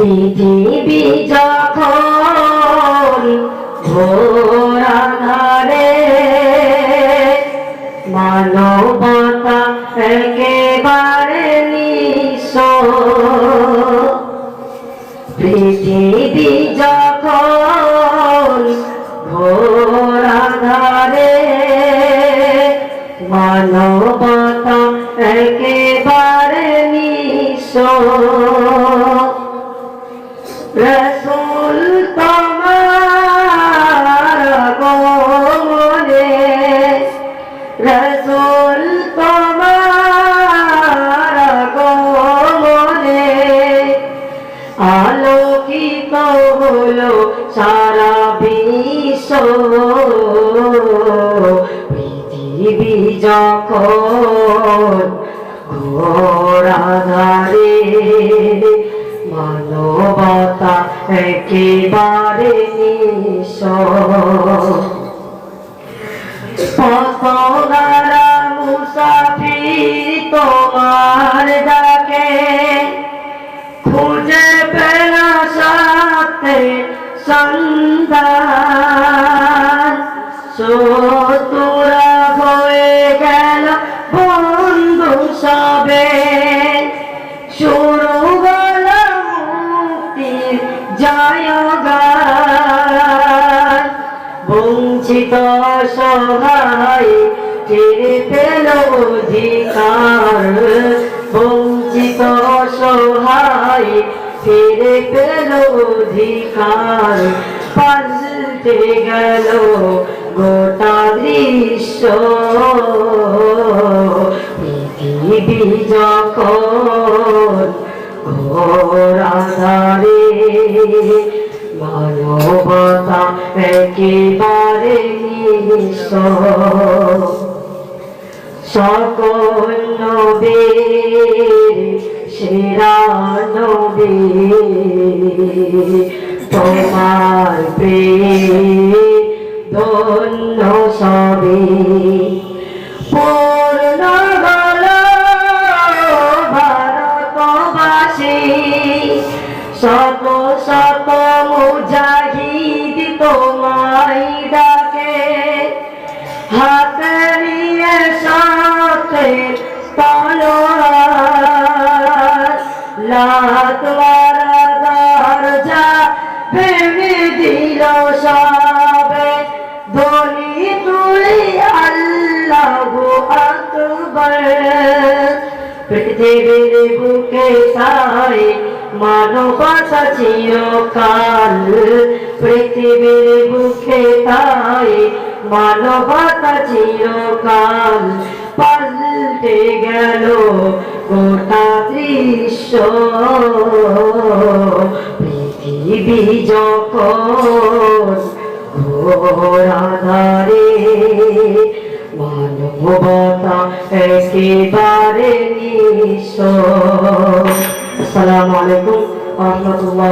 পৃথিবী যখন ঘোর আঁধারে, মানবতা একেবারে নিঃস্ব। পৃথিবী যখন ঘোর আঁধারে, মানবতা একেবারে নিঃস্ব। রসূল তোমার আগমনে, রসূল তোমার আগমনে আলোকিত হলো সারা বিশ্ব। পৃথিবী যখন ঘোর আঁধারে, মানবতা একেবারে নিঃস্ব। পথহারা মুসাফির তোমার ডাকে, খুঁজে পেল সাথে সন্ধান। শত্রুরা হয়ে গেল বন্ধু সবে, শুরু হল মুক্তির জয়গান। বঞ্চিত সহায় ফিরে পেল অধিকার, বঞ্চিত সহায় ফিরে পেল অধিকার। পাল্টে গেল গোটা দৃশ্য। পৃথিবী যখন ঘোর আঁধারে, মানবতা একেবারে নিঃস্ব। সকল নবীর সেরা নবী, তোমার প্রেমে ধন্য সবে। পূর্ণ হল ভারতবাসী, শত শত মুজাহিদ তোমায় ডাকে, হাতে নিয়ে সাথে তলোয়ার। লাত মারা দরজা ভেঙে দিল সবে, ধ্বনি তুলি আল্লাহু আকবার। পৃথিবীর বুকে তাই মানবতা চিরকাল, পৃথিবীর বুকে তাই মানবতা চিরকাল। পাল্টে গেল গোটা দৃশ্য। পৃথিবী যখন ঘোর আঁধারে, মানবতা একেবারে নিঃস্ব। আসসালামু আলাইকুম ওয়া রাহমাতুল্লাহ।